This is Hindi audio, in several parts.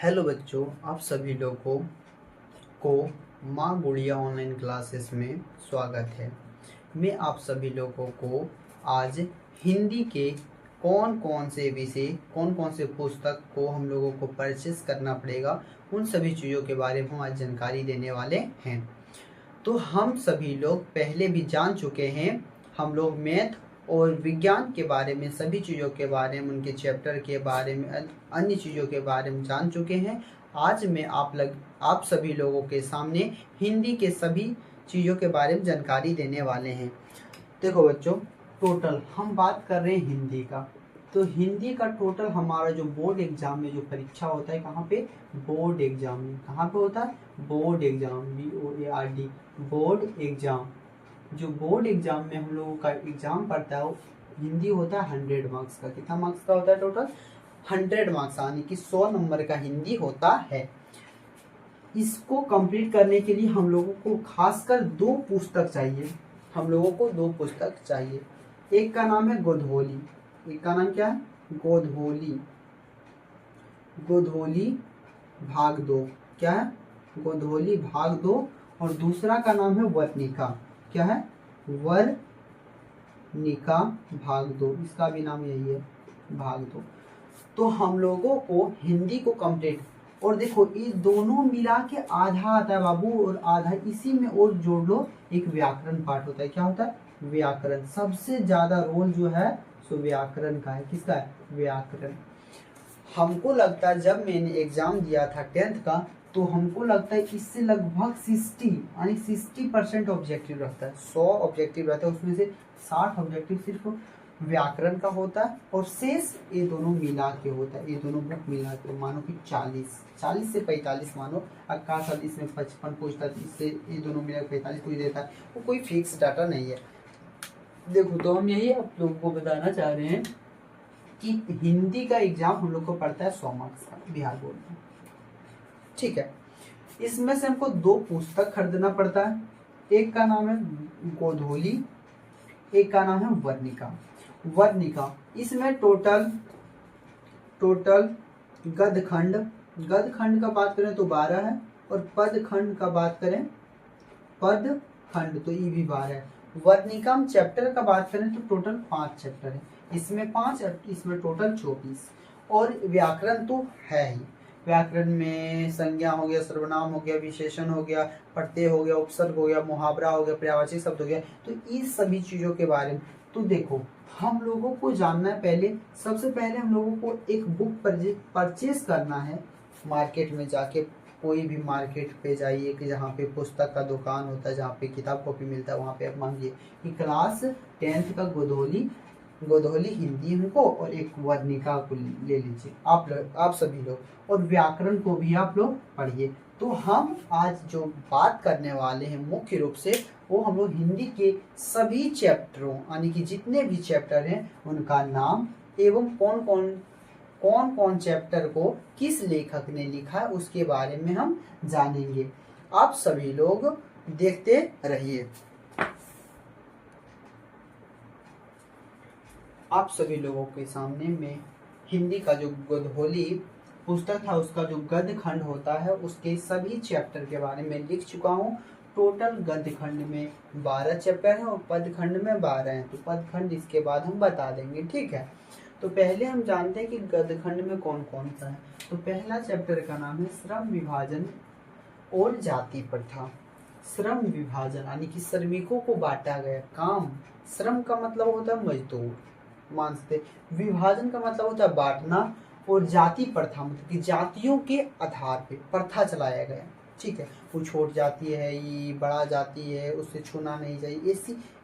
हेलो बच्चों, आप सभी लोगों को माँ गुड़िया ऑनलाइन क्लासेस में स्वागत है। मैं आप सभी लोगों को आज हिंदी के कौन कौन से विषय, कौन कौन से पुस्तक को हम लोगों को परचेस करना पड़ेगा, उन सभी चीज़ों के बारे में हम आज जानकारी देने वाले हैं। तो हम सभी लोग पहले भी जान चुके हैं, हम लोग मैथ और विज्ञान के बारे में, सभी चीज़ों के बारे में, उनके चैप्टर के बारे में, अन्य चीज़ों के बारे में जान चुके हैं। आज मैं आप सभी लोगों के सामने हिंदी के सभी चीज़ों के बारे में जानकारी देने वाले हैं। देखो बच्चों, टोटल हम बात कर रहे हैं हिंदी का। तो हिंदी का टोटल हमारा जो बोर्ड एग्जाम में जो परीक्षा होता है, कहाँ पे? बोर्ड एग्जाम में। कहाँ पे होता है? Board exam, BOARD, board exam. जो बोर्ड एग्जाम में हम लोगों का एग्जाम पड़ता है वो हिंदी होता है 100 मार्क्स का। कितना मार्क्स का होता है? टोटल 100 मार्क्स, यानी कि 100 नंबर का हिंदी होता है। इसको कंप्लीट करने के लिए हम लोगों को खासकर 2 पुस्तक चाहिए। हम लोगों को 2 पुस्तक चाहिए। एक का नाम है गोधोली। एक का नाम क्या है? गोधोली। गोधोली भाग 2। क्या है? गोधोली भाग 2। और दूसरा का नाम है वर्णिका। क्या है? वर्णिका भाग 2। इसका भी नाम यही है, भाग 2। तो हम लोगों को हिंदी को कंप्लीट, और देखो ये दोनों मिला के आधा आता है बाबू, और आधा इसी में और जोड़ लो, एक व्याकरण पाठ होता है। क्या होता है? व्याकरण। सबसे ज्यादा रोल जो है सो व्याकरण का है। किसका है? व्याकरण। हमको लगता है जब मैंने एग्जाम दिया था 10th का, तो हमको लगता है इससे लगभग 60% ऑब्जेक्टिव रहता है। 100 ऑब्जेक्टिव रहता है, उसमें से 60 ऑब्जेक्टिव सिर्फ व्याकरण का होता है, और शेष ये दोनों मिला के होता है। ये दोनों बुक मिला के मानो कि 40 से 45 मानो। आकाश अब इसमें 55 पूछता है, इससे ये दोनों मिला के 45 पूछ देता है। वो कोई फिक्स डाटा नहीं है। देखो, तो हम यही आप लोगों को बताना चाह रहे हैं कि हिंदी का एग्जाम हम लोग को पड़ता है 100 मार्क्स का बिहार बोर्ड में। ठीक है। इसमें से हमको 2 पुस्तक खरीदना पड़ता है। एक का नाम है गोधोली, एक का नाम है वर्णिका। वर्णिका, इसमें टोटल गद्य खंड का बात करें तो 12 है, और पद खंड का बात करें, पद खंड तो ये भी 12 है। वर्णिका में चैप्टर का बात करें तो टोटल 5 चैप्टर है। इसमें 5, इसमें टोटल 24। और व्याकरण तो है ही। व्याकरण में संज्ञा हो गया, सर्वनाम हो गया, विशेषण हो गया, प्रत्यय हो गया, उपसर्ग हो गया, मुहावरा हो गया, पर्यायवाची शब्द हो गया। तो इस सभी चीजों के बारे में तो देखो, हम लोगों को जानना है। पहले सबसे पहले हम लोगों को एक बुक परचेज करना है। मार्केट में जाके, कोई भी मार्केट पे जाइए कि जहाँ पे पुस्तक का दुकान होता है, जहाँ पे किताब कॉपी मिलता है, वहाँ पे आप मांगिए कि क्लास 10th का गोधोली हिंदी हमको, और एक वर्णिका को ले लीजिए आप सभी लोग, और व्याकरण को भी आप लोग पढ़िए। तो हम आज जो बात करने वाले हैं मुख्य रूप से, वो हम लोग हिंदी के सभी चैप्टरों, यानी कि जितने भी चैप्टर हैं उनका नाम, एवं कौन कौन चैप्टर को किस लेखक ने लिखा है उसके बारे में हम जानेंगे। आप सभी लोग देखते रहिए। आप सभी लोगों के सामने में हिंदी का जो गोधोली पुस्तक था, उसका जो गद्य खंड होता है, उसके सभी चैप्टर के बारे में लिख चुका हूँ। टोटल गद्य खंड में 12 चैप्टर हैं, और पद खंड में 12 हैं। तो पद खंड इसके बाद हम बता देंगे, ठीक है। तो पहले हम जानते हैं कि गद्य खंड में कौन कौन सा है। तो पहला चैप्टर का नाम है श्रम विभाजन और जाति प्रथा। श्रम विभाजन यानी कि श्रमिकों को बांटा गया काम। श्रम का मतलब होता है मजदूर, मान सकते। विभाजन का मतलब होता है बांटना। और जाति प्रथा मतलब कि जातियों के आधार पे प्रथा चलाया गया, ठीक है। वो छोट जाति है, ये बड़ा जाति है, उससे छूना नहीं चाहिए,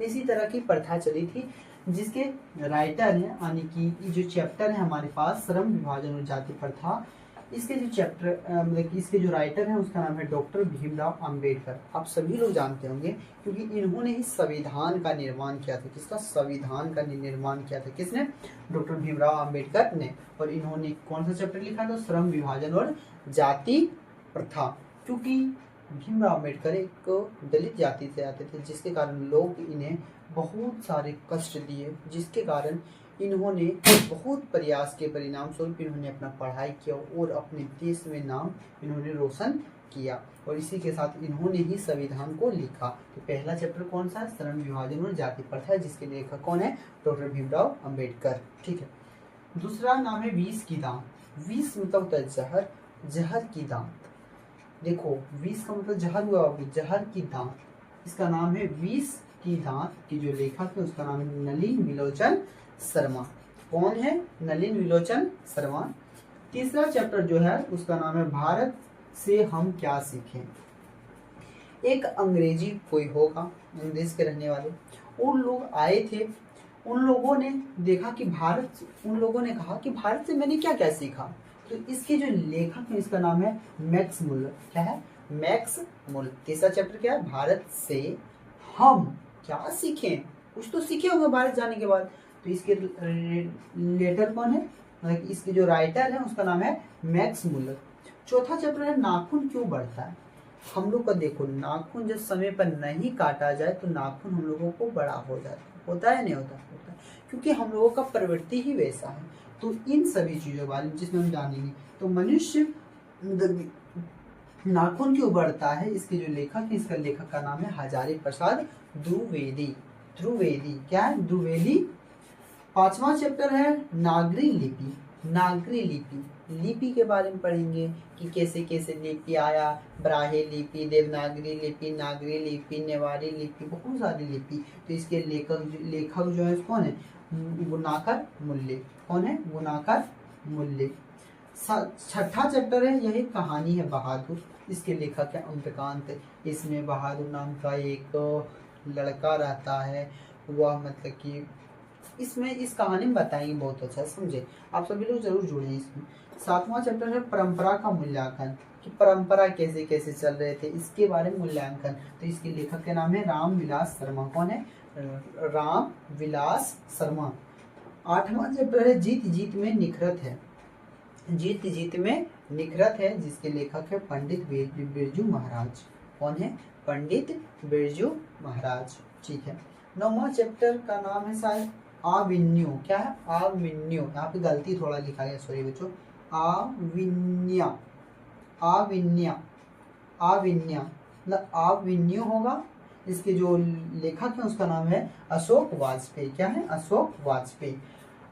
इसी तरह की प्रथा चली थी। जिसके राइटर हैं, यानी कि ये जो चैप्टर है हमारे पास, श्रम विभाजन और जाति प्रथा, इसके जो चैप्टर मतलब कि इसके जो राइटर हैं उसका नाम है डॉक्टर भीमराव अंबेडकर। आप सभी लोग जानते होंगे, क्योंकि इन्होंने ही संविधान का निर्माण किया था। किसका? संविधान का निर्माण किया था किसने? डॉक्टर भीमराव अंबेडकर ने। और इन्होंने कौन सा चैप्टर लिखा था? श्रम विभाजन और जाति प्रथा। क्योंकि भीमराव अंबेडकर एक दलित जाति से आते थे, जिसके कारण लोग इन्हें बहुत सारे कष्ट दिए, जिसके कारण इन्होंने बहुत प्रयास के परिणाम स्वरूप इन्होंने अपना पढ़ाई किया और अपने देश में नाम इन्होंने रोशन किया, और इसी के साथ इन्होंने ही संविधान को लिखा। तो पहला चैप्टर कौन सा है? श्रम विभाजन और जाति प्रथा, जिसके लेखक कौन है? डॉक्टर भीमराव अंबेडकर। ठीक है। दूसरा नाम है विष की दांत। विष मतलब होता है जहर, जहर की दांत। देखो विष का मतलब जहर हुआ, जहर की दांत, इसका नाम है विष की दांत की जो लेखक है उसका नाम है नलिन विलोचन शर्मा। कौन है? नलिन विलोचन शर्मा। तीसरा चैप्टर जो है उसका नाम है भारत से हम क्या सीखें। एक अंग्रेजी कोई होगा, अंग्रेज के रहने वाले, उन लोग आए थे, उन लोगों ने देखा कि उन लोगों ने कहा कि भारत से मैंने क्या क्या सीखा। तो इसके जो लेखक है इसका नाम है मैक्स मुलर। क्या है? Max Muller. तीसरा चैप्टर क्या है? भारत से हम क्या सीखें। कुछ तो सीखे होंगे भारत जाने के बाद। तो इसके लेटर कौन है? मतलब इसके जो राइटर है उसका नाम है मैक्स मुलर। चौथा चैप्टर है नाखून क्यों बढ़ता है। हम लोग का देखो नाखून जब समय पर नहीं काटा जाए तो नाखून हम लोगों को बड़ा हो जाता है। होता है नहीं होता? होता है, क्योंकि हम लोगों का प्रवृत्ति ही वैसा है। तो इन सभी चीजों के बारे में जिसमें हम जानेंगे। तो मनुष्य नाखून क्यों बढ़ता है, इसके जो लेखक है इसका लेखक का नाम है हजारी प्रसाद द्विवेदी। द्विवेदी क्या है? द्विवेदी। पांचवा चैप्टर है नागरी लिपि। नागरी लिपि, लिपि के बारे में पढ़ेंगे कि कैसे कैसे लिपि आया। ब्राह्मी लिपि, देवनागरी लिपि, नागरी लिपि, नेवारी लिपि, बहुत सारी लिपि। तो इसके लेखक जो है कौन है? गुणाकर मूल्य। कौन है? गुणाकर मूल्य। छठा चैप्टर है यही कहानी है बहादुर। इसके लेखक है अम्रकांत। इसमें बहादुर नाम का एक लड़का रहता है, वह मतलब कि इसमें इस कहानी में बताएंगे बहुत अच्छा, समझे? आप सभी लोग जरूर जुड़े इसमें। सातवां चैप्टर है परंपरा का मूल्यांकन, कि परंपरा कैसे कैसे चल रहे थे इसके बारे में मूल्यांकन। तो इसके लेखक के नाम है राम विलास शर्मा। कौन है? राम विलास शर्मा। आठवां चैप्टर है जीत जीत में निखरत है। जीत जीत में निखरत है, जिसके लेखक है पंडित बिरजू महाराज। कौन है? पंडित बिरजू महाराज। ठीक है। नौवां चैप्टर का नाम है शायद आविन्यो। क्या है? आविन्यो। यहाँ पे गलती थोड़ा लिखा गया, सॉरी बच्चों। आविन्या, आविन्या, आविन्या मतलब आविन्यो होगा। इसके जो लेखक है उसका नाम है अशोक वाजपेयी। क्या है? अशोक वाजपेयी।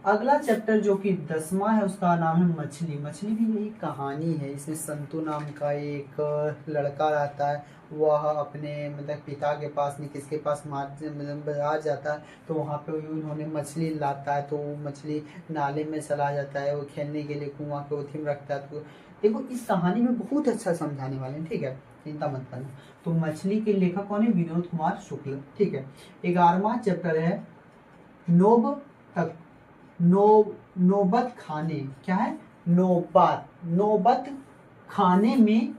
अगला चैप्टर जो कि 10वां है उसका नाम है मछली। मछली भी यही कहानी है। इसमें संतू नाम का एक लड़का रहता है, वह अपने मतलब पिता के पास नहीं किसके पास मतलब बाजार जाता है, तो वहाँ पे उन्होंने मछली लाता है, तो वो मछली नाले में चला जाता है, वो खेलने के लिए कुआं के उथी में रखता है। तो देखो इस कहानी में बहुत अच्छा समझाने वाले हैं, ठीक है, चिंता मत करना। तो मछली के लेखक कौन है? विनोद कुमार शुक्ल। ठीक है। 11वां चैप्टर है नौबत खाने। क्या है? नौबत, नौबत खाने में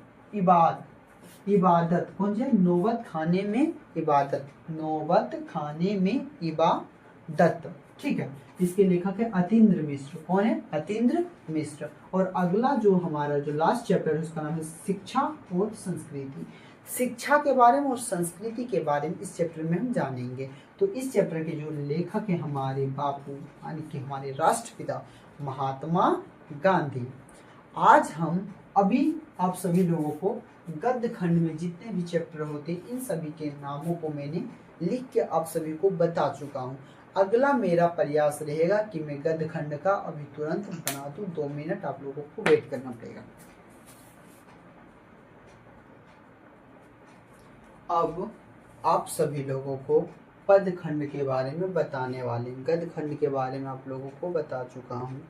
इबादत। कौन सी? नौबत खाने में इबादत, नौबत खाने में इबादत। ठीक है। इसके लेखक है अतीन्द्र मिश्र। कौन है? अतीन्द्र मिश्र। और अगला जो हमारा जो लास्ट चैप्टर है उसका नाम है शिक्षा और संस्कृति। शिक्षा के बारे में और संस्कृति के बारे में इस चैप्टर में हम जानेंगे। तो इस चैप्टर के जो लेखक हैं हमारे बापू यानी कि हमारे राष्ट्रपिता महात्मा गांधी। आज हम अभी आप सभी लोगों को गद्य खंड में जितने भी चैप्टर होते इन सभी के नामों को मैंने लिख के आप सभी को बता चुका हूँ। अगला मेरा प्रयास रहेगा कि मैं गद्य खंड का अभी तुरंत बना दूं। 2 मिनट आप लोगों को वेट करना पड़ेगा। अब आप सभी लोगों को पद खंड के बारे में बताने वाले, गद्य खंड के बारे में आप लोगों को बता चुका हूँ।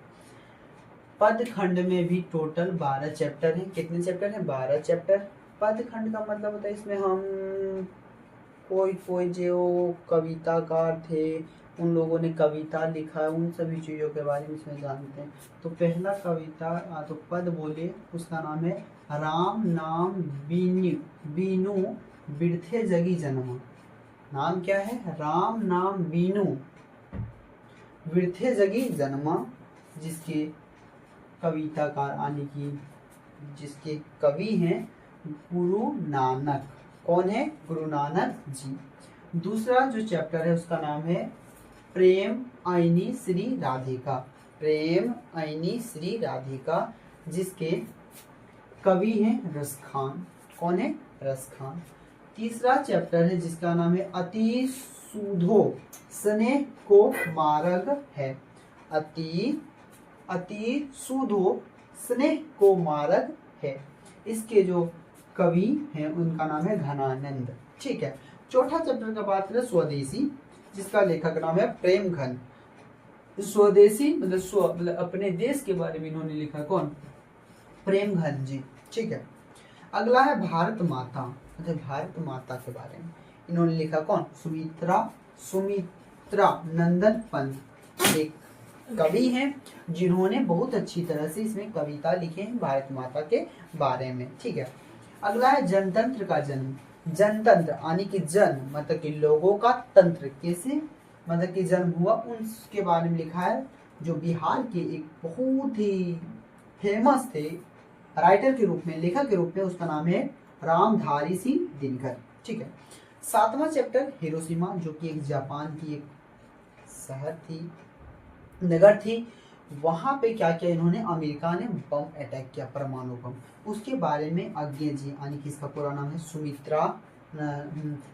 पद खंड में भी टोटल 12 चैप्टर हैं। कितने चैप्टर हैं? 12 चैप्टर। पद खंड का मतलब होता है इसमें हम कोई जो कविताकार थे उन लोगों ने कविता लिखा है, उन सभी चीज़ों के बारे में इसमें जानते हैं। तो पहला कविता तो पद बोले उसका नाम है राम नाम बीनू बिरथे जगी जन्मा। नाम क्या है? राम नाम बीनू बिरथे जगी जन्मा, जिसके कविताकार यानी कि जिसके कवि हैं गुरु नानक। कौन है? गुरु नानक जी। दूसरा जो चैप्टर है उसका नाम है प्रेम आईनी श्री राधिका, प्रेम आईनी श्री राधिका, जिसके कवि हैं रस खान। कौन है? रस खान। तीसरा चैप्टर है जिसका नाम है अति सूधो स्नेह को मार्ग है। अति सूधो स्नेह को मार्ग है। इसके जो कवि हैं उनका नाम है घनानंद। ठीक है। चौथा चैप्टर का बात करें स्वदेशी, जिसका लेखक नाम है प्रेमघन। स्वदेशी मतलब अपने देश के बारे में इन्होंने लिखा। कौन? प्रेमघन जी। ठीक है। अगला है भारत माता, मतलब भारत माता के बारे में इन्होंने लिखा। कौन? सुमित्रा नंदन पंत एक कवि हैं जिन्होंने बहुत अच्छी तरह से इसमें कविता लिखे हैं भारत माता के बारे में। ठीक है। अगला है जनतंत्र का जन्म। जनतंत्र यानी कि जन मतलब कि लोगों का, तंत्र कैसे मतलब कि जन्म हुआ, उसके बारे में लिखा है। जो बिहार के एक बहुत ही फेमस थे राइटर के रूप में, लेखक के रूप में, उसका नाम है रामधारी सिंह दिनकर। ठीक है। सातवां चैप्टर हिरोशिमा, जो कि एक जापान की एक शहर थी, नगर थी। वहां पे क्या किया इन्होंने? अमेरिका ने बम अटैक किया, परमाणु बम। उसके बारे में अज्ञे जी यानी कि इसका पूरा नाम है सुमित्रा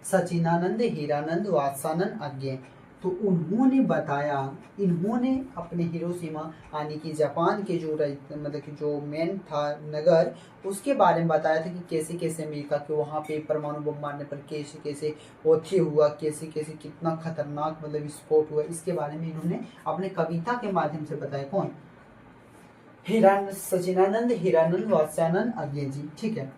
सचिनानंद हीरानंद वात्सानंद अज्ञे, तो उन्होंने बताया, इन्होंने अपने हिरोशिमा यानी कि जापान के जो मतलब कि जो मेन था नगर, उसके बारे में बताया था कि कैसे कैसे अमेरिका के वहाँ पे परमाणु बम मारने पर कैसे कैसे ओथी हुआ, कैसे कैसे कितना खतरनाक मतलब विस्फोट हुआ। इसके बारे में इन्होंने अपने कविता के माध्यम से बताया। कौन? सचिनानंद हीरानंद वात्स्यानंद अज्ञे जी। ठीक है।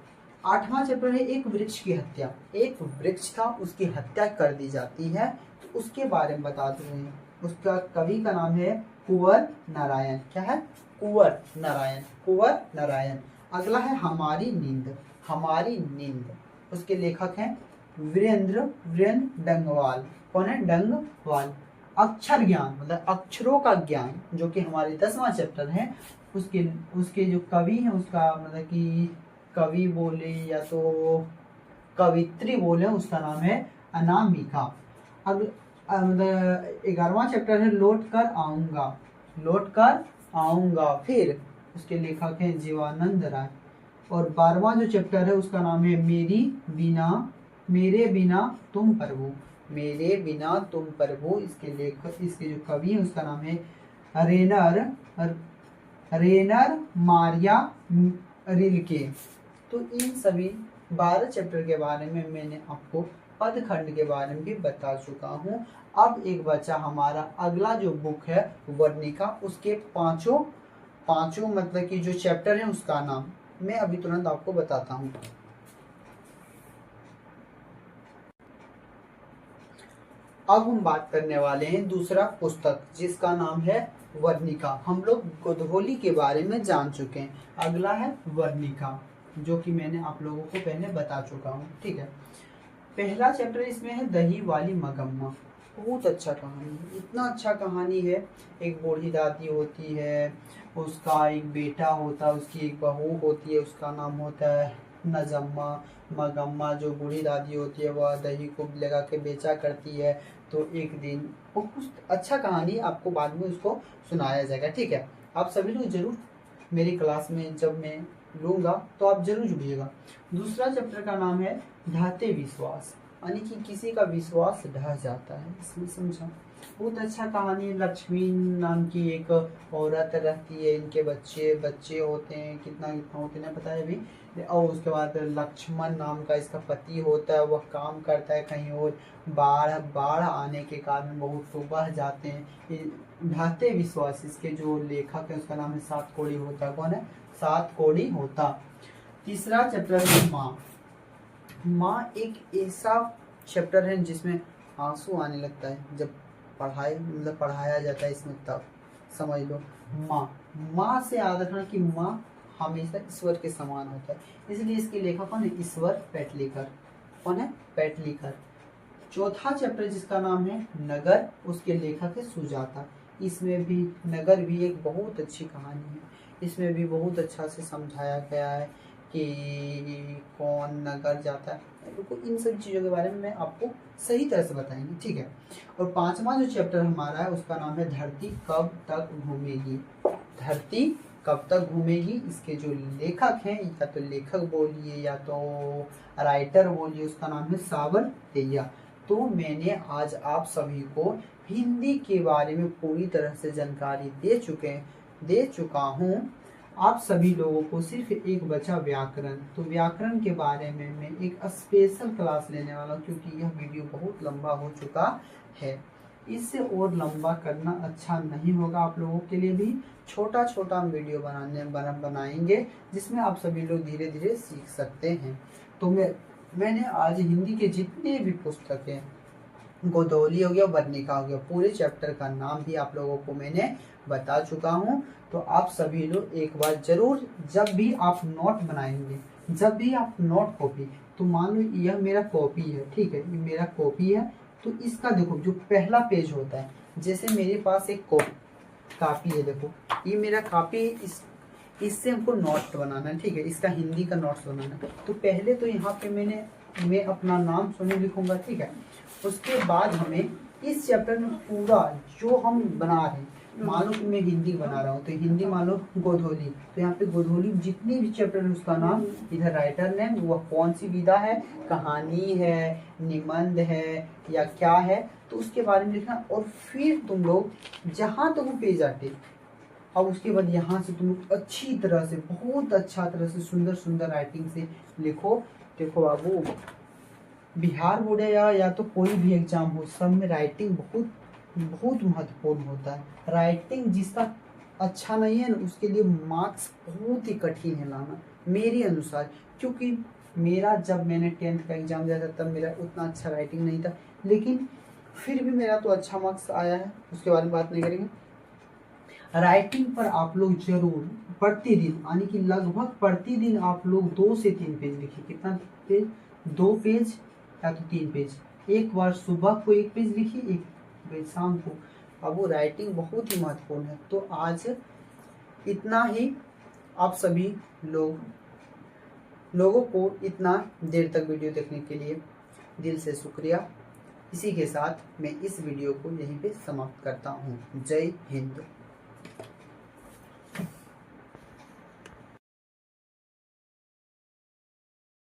आठवां चैप्टर है एक वृक्ष की हत्या। एक वृक्ष था, उसकी हत्या कर दी जाती है, तो उसके बारे में बताते हैं। उसका कवि का नाम है कुंवर नारायण। क्या है? कुंवर नारायण। कुंवर नारायण। अगला है हमारी नींद। हमारी नींद, उसके लेखक हैं वीरेंद्र डंगवाल। कौन है? डंगवाल। अक्षर ज्ञान मतलब अक्षरों का ज्ञान, जो कि हमारे 10वां चैप्टर है, उसके जो कवि हैं, उसका मतलब कि कवि बोले या तो कवित्री बोले, उसका नाम है अनामिका। अब 11वां चैप्टर है लौट कर आऊंगा। लौट कर आऊंगा। फिर उसके लेखक हैं जीवानंद राय। और 12वां जो चैप्टर है उसका नाम है मेरे बिना तुम प्रभु। मेरे बिना तुम प्रभु। इसके लेखक, इसके जो कवि है, उसका नाम है रेनर मारिया रिल्के। तो इन सभी 12 चैप्टर के बारे में मैंने आपको पदखंड के बारे में भी बता चुका हूँ। अब एक बचा हमारा अगला जो बुक है वर्णिका, उसके पांचों मतलब कि जो चैप्टर है उसका नाम मैं अभी तुरंत आपको बताता हूँ। अब हम बात करने वाले हैं दूसरा पुस्तक, जिसका नाम है वर्णिका। हम लोग गोधोली के बारे में जान चुके हैं। अगला है वर्णिका, जो कि मैंने आप लोगों को पहले बता चुका हूँ। ठीक है। पहला चैप्टर इसमें है दही वाली मगम्मा। बहुत अच्छा कहानी है, इतना अच्छा कहानी है। एक बूढ़ी दादी होती है, उसका एक बेटा होता है, उसकी एक बहू होती है, उसका नाम होता है नजम्मा। मगम्मा जो बूढ़ी दादी होती है वह दही को लगा के बेचा करती है। तो एक दिन वो कुछ अच्छा कहानी आपको बाद में उसको सुनाया जाएगा। ठीक है। आप सभी लोग जरूर मेरी क्लास में जब मैं लूँगा तो आप जरूर जुड़िएगा। दूसरा चैप्टर का नाम है ढहते विश्वास, यानी कि किसी का विश्वास ढह जाता है। इसमें समझा बहुत अच्छा कहानी है। लक्ष्मी नाम की एक औरत रहती है, इनके बच्चे होते हैं, कितना होते हैं पता है अभी। और उसके बाद लक्ष्मण नाम का इसका पति होता है, वह काम करता है कहीं और। बाढ़ आने के कारण बहुत लोग बह जाते हैं। ढहते विश्वास, इसके जो लेखक है उसका नाम है सात कोड़ी होता। कौन है? सात कोड़ी होता। तीसरा चैप्टर है माँ। माँ एक ऐसा चैप्टर है जिसमें आंसू आने लगता है जब पढ़ाया जाता है इसमें, तब समझ लो। माँ से याद रखना कि माँ हमेशा ईश्वर के समान होता है, इसलिए इसके लेखक कौन है? ईश्वर पेटलीकर। कौन है? पेटलीकर। चौथा चैप्टर जिसका नाम है नगर, उसके लेखक है सुजाता। इसमें भी नगर भी एक बहुत अच्छी कहानी है। इसमें भी बहुत अच्छा से समझाया गया है कि कौन नगर जाता है, देखो इन सब चीज़ों के बारे में मैं आपको सही तरह से बताएंगे, ठीक है। और पांचवा जो चैप्टर हमारा है उसका नाम है धरती कब तक घूमेगी। धरती कब तक घूमेगी, इसके जो लेखक हैं, या तो लेखक बोलिए या तो राइटर बोलिए, उसका नाम है सावरकरिया। तो मैंने आज आप सभी को हिंदी के बारे में पूरी तरह से जानकारी दे चुका हूँ। आप सभी लोगों को सिर्फ एक बचा व्याकरण, तो व्याकरण के बारे में मैं एक स्पेशल क्लास लेने वाला हूँ, क्योंकि यह वीडियो बहुत लंबा हो चुका है। इससे और लंबा करना अच्छा नहीं होगा, आप लोगों के लिए भी छोटा छोटा हम वीडियो बनाएंगे जिसमें आप सभी लोग धीरे धीरे सीख सकते हैं। तो मैंने आज हिंदी के जितने भी पुस्तकें, गोदौली हो गया, वर्णिका हो गया, पूरे चैप्टर का नाम भी आप लोगों को मैंने बता चुका हूँ। तो आप सभी लोग एक बार जरूर, जब भी आप नोट बनाएंगे, जब भी आप नोट कॉपी, तो मान लो यह मेरा कॉपी है, ठीक है, ये मेरा कॉपी है, तो इसका देखो जो पहला पेज होता है, जैसे मेरे पास एक कॉपी है, देखो ये मेरा कॉपी, इससे हमको नोट बनाना है, ठीक है, इसका हिंदी का नोट्स बनाना है। तो पहले तो यहाँ पे मैं अपना नाम सोनी लिखूंगा, ठीक है। उसके बाद हमें इस चैप्टर में पूरा जो हम बना रहे हैं, मान लो कि मैं हिंदी बना रहा हूँ, तो हिंदी मान लो गोधोली, तो यहाँ पे गोधोली जितनी भी चैप्टर है उसका नाम, इधर राइटर नेम, वह कौन सी विधा है, कहानी है, निबंध है या क्या है, तो उसके बारे में लिखना। और फिर तुम लोग जहाँ तक वो पेज आते, अब उसके बाद यहाँ से तुम लोग अच्छी तरह से, बहुत अच्छा तरह से, सुंदर सुंदर राइटिंग से लिखो। देखो बाबू, बिहार बोर्ड या तो कोई भी एग्जाम हो, सब में राइटिंग बहुत बहुत महत्वपूर्ण होता है। राइटिंग जिसका अच्छा नहीं है ना, उसके लिए मार्क्स बहुत ही कठिन है लाना, मेरे अनुसार। क्योंकि मेरा, जब मैंने 10th का एग्जाम दिया था तब मेरा उतना अच्छा राइटिंग नहीं था, लेकिन फिर भी मेरा तो अच्छा मार्क्स आया है, उसके बारे में बात नहीं करेंगे। राइटिंग पर आप लोग जरूर प्रतिदिन, यानी कि लगभग प्रतिदिन आप लोग 2 से 3 पेज लिखिए। कितना पेज? 2 पेज या तो 3 पेज। एक बार सुबह को 1 पेज लिखिए, 1 पेज शाम को। अब वो राइटिंग बहुत ही महत्वपूर्ण है। तो आज इतना ही। आप सभी लोगों को इतना देर तक वीडियो देखने के लिए दिल से शुक्रिया। इसी के साथ मैं इस वीडियो को यहीं पे समाप्त करता हूँ। जय हिंद।